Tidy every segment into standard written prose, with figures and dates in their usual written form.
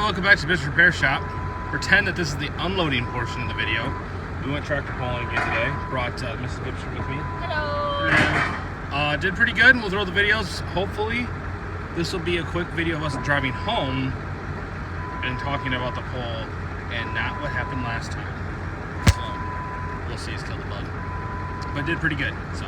welcome back to BIBSTER'S Repair Shop. Pretend that this is the unloading portion of the video. We went tractor pulling again today. Brought Mrs. BIBSTER with me. Hello. Did pretty good, and we'll throw the videos. Hopefully, this will be a quick video of us driving home and talking about the pull and not what happened last time. So, we'll see. It's still the bug. But did pretty good, so.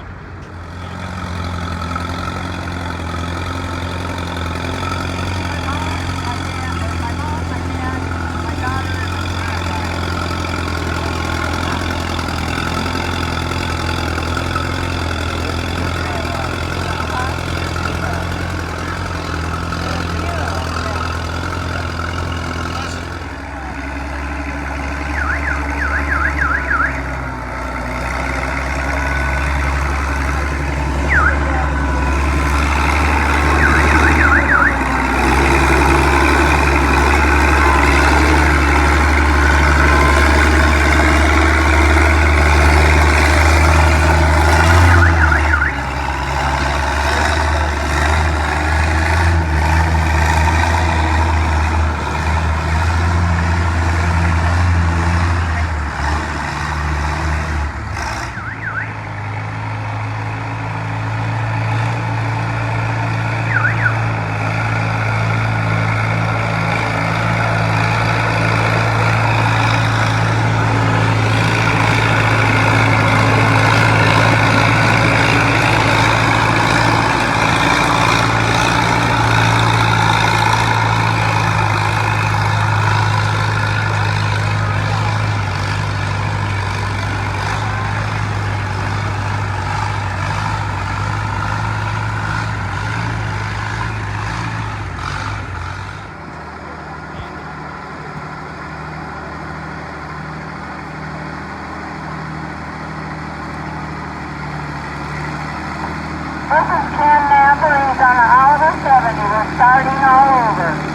This is Ken Napper. He's on the Oliver 70. We're starting all over.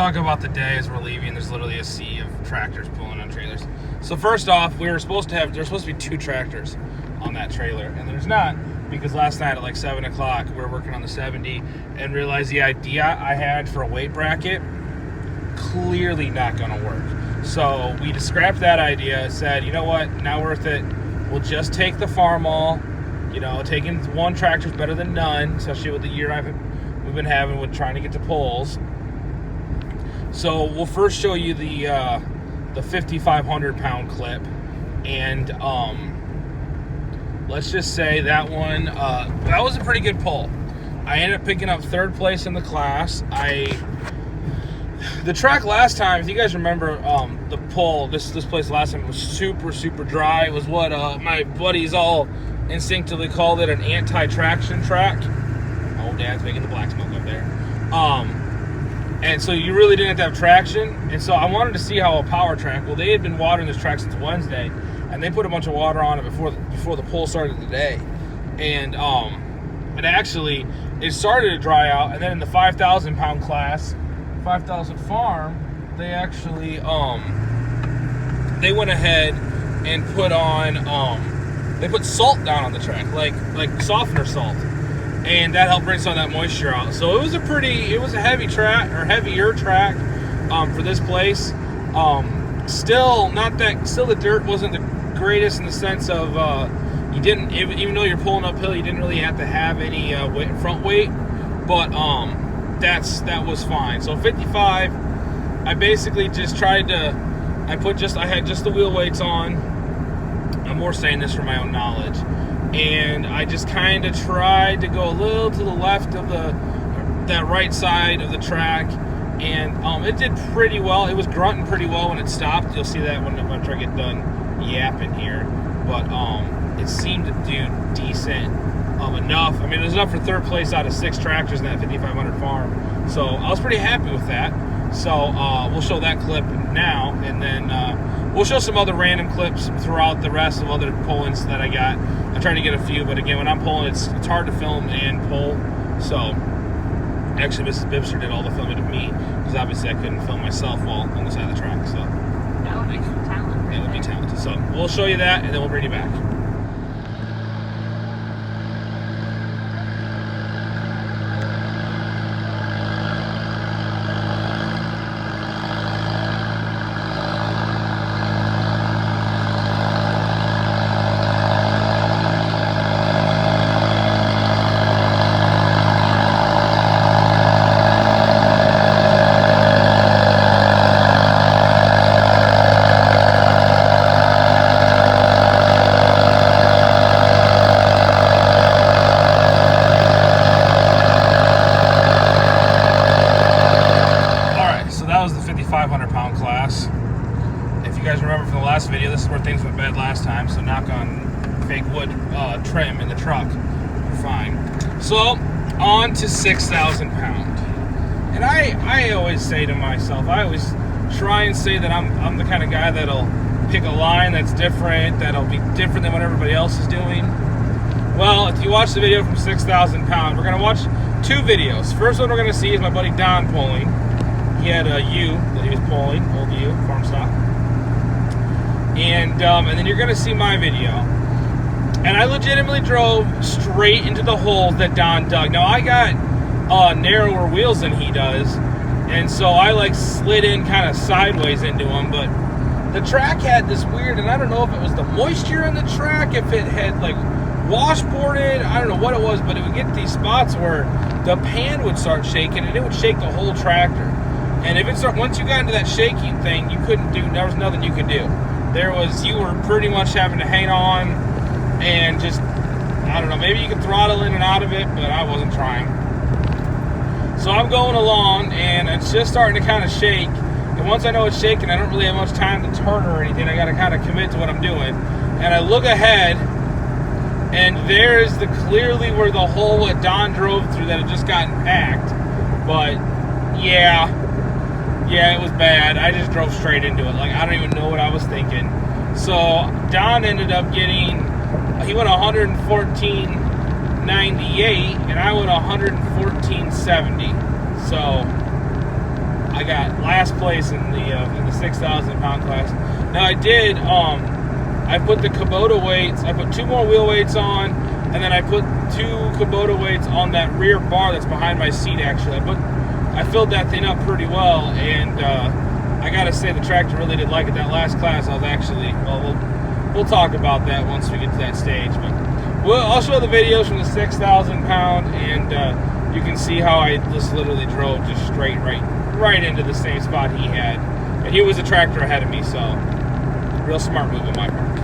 talk about the day as we're leaving. There's literally a sea of tractors pulling on trailers. So first off, there's supposed to be 2 tractors on that trailer, and there's not, because last night at like 7 o'clock we were working on the 70 and realized the idea I had for a weight bracket clearly not going to work. So we just scrapped that idea, said, you know what, not worth it. We'll just take the Farmall. You know, taking 1 tractor is better than none, especially with the year we've been having with trying to get to pulls. So we'll first show you the 5,500 pound clip, and let's just say that one that was a pretty good pull. I ended up picking up 3rd place in the class. The track last time, if you guys remember, the pull this place last time was super dry. It was what my buddies all instinctively called it, an anti-traction track. Oh, Dad's making the black smoke up there. And so you really didn't have to have traction. And so I wanted to see how a power track, well, they had been watering this track since Wednesday, and they put a bunch of water on it before the pull started today. And it started to dry out, and then in the 5,000 pound class, 5,000 farm, they actually they went ahead and put on they put salt down on the track, like softener salt, and that helped bring some of that moisture out. So it was a heavy track, or heavier track for this place. Still the dirt wasn't the greatest in the sense of you didn't, even though you're pulling uphill, you didn't really have to have any front weight, but that was fine. So 55, I basically just tried to, I had just the wheel weights on. I'm more saying this for my own knowledge, and I just kind of tried to go a little to the left of that right side of the track, and it did pretty well. It was grunting pretty well when it stopped. You'll see that when I get done yapping here, but it seemed to do decent enough. I mean, it was enough for 3rd place out of 6 tractors in that 5,500 farm, so I was pretty happy with that. So we'll show that clip now, and then we'll show some other random clips throughout the rest of other pull-ins that I got. I tried to get a few, but again, when I'm pulling, it's hard to film and pull. So actually, Mrs. Bibster did all the filming of me, because obviously I couldn't film myself while on the side of the track. So That would be some talent. that would be talented. So we'll show you that, and then we'll bring you back. Video, this is where things went bad last time, so knock on fake wood trim in the truck. We're fine. So on to 6,000 pound, and I always say to myself, I always try and say that I'm the kind of guy that'll pick a line that's different, that'll be different than what everybody else is doing. Well, if you watch the video from 6,000 pound, we're gonna watch 2 videos. First one we're gonna see is my buddy Don pulling. He had a U that he was pulling, old U, farm stock. And then you're gonna see my video, and I legitimately drove straight into the hole that Don dug. Now I got narrower wheels than he does, and so I like slid in kind of sideways into him. But the track had this weird, and I don't know if it was the moisture in the track, if it had like washboarded, I don't know what it was, but it would get to these spots where the pan would start shaking, and it would shake the whole tractor. And if once you got into that shaking thing, there was nothing you could do. You were pretty much having to hang on and just, I don't know, maybe you could throttle in and out of it, but I wasn't trying. So I'm going along, and it's just starting to kind of shake. And once I know it's shaking, I don't really have much time to turn or anything. I got to kind of commit to what I'm doing. And I look ahead, and there's clearly where the hole that Don drove through that had just gotten packed. But yeah, it was bad. I just drove straight into it. Like, I don't even know what I was thinking. So Don ended up getting, he went 114.98, and I went 114.70. So I got last place in the 6,000 pound class. Now I did, I put the Kubota weights, I put 2 more wheel weights on, and then I put 2 Kubota weights on that rear bar that's behind my seat actually. I filled that thing up pretty well, and I gotta say the tractor really did like it. That last class I was actually, well, we'll talk about that once we get to that stage. But I'll show the videos from the 6,000 pound, and you can see how I just literally drove just straight right into the same spot he had. And he was a tractor ahead of me, so real smart move on my part.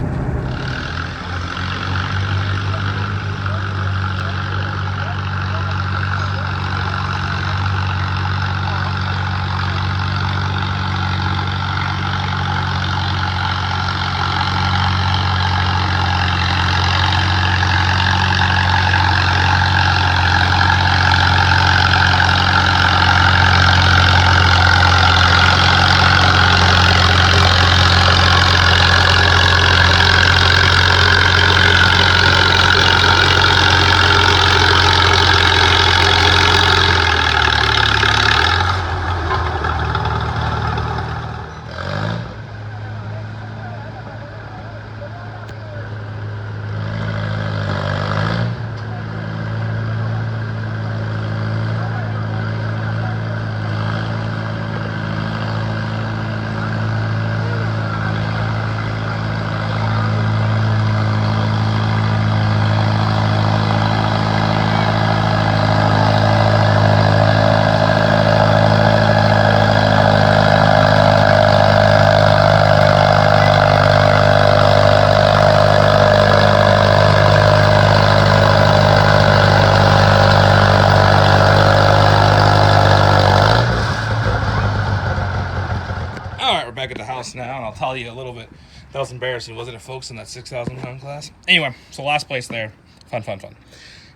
Back at the house now, and I'll tell you a little bit. That was embarrassing, wasn't it, folks, in that 6,000 pound class? Anyway, so last place there. Fun.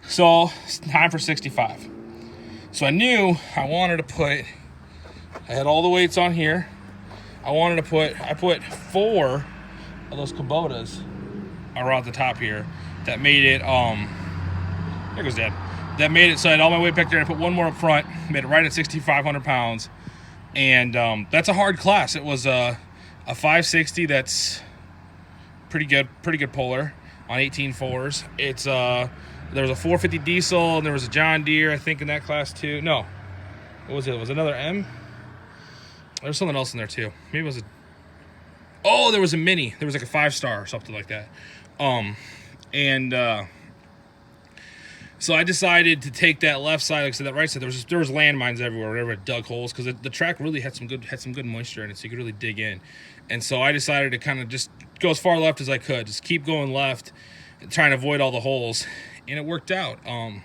So it's time for 65. So I knew I wanted to put, I had all the weights on here. I put 4 of those Kubotas around the top here that made it, there goes Dad. That made it so I had all my weight back there. I put 1 more up front, made it right at 6,500 pounds. And that's a hard class. It was a 560 that's pretty good puller on 18.4s. It's there was a 450 diesel, and there was a John Deere, I think, in that class too. No, what was it? It was another M. There was something else in there too. Maybe it was there was a Mini. There was like a 5-star or something like that. So I decided to take that left side, like I said, that right side. There was landmines everywhere, wherever it dug holes, because the track really had some good moisture in it, so you could really dig in. And so I decided to kind of just go as far left as I could, just keep going left, trying to avoid all the holes, and it worked out. I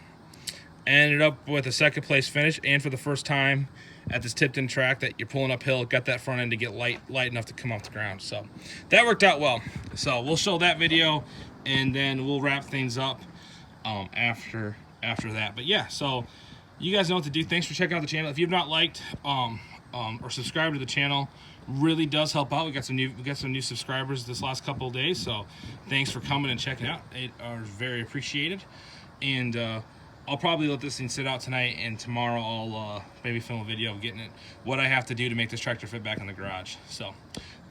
ended up with a 2nd place finish, and for the first time at this tipped-in track that you're pulling uphill, got that front end to get light enough to come off the ground. So that worked out well. So we'll show that video, and then we'll wrap things up after that. But yeah, so you guys know what to do. Thanks for checking out the channel. If you've not liked or subscribed to the channel, really does help out. We got some new subscribers this last couple of days, so thanks for coming and checking out. It is very appreciated. And I'll probably let this thing sit out tonight, and tomorrow I'll maybe film a video of getting it, what I have to do to make this tractor fit back in the garage. So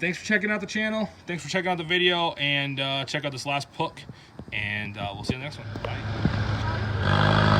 thanks for checking out the channel, thanks for checking out the video, and check out this last hook, and we'll see you in the next one. Bye.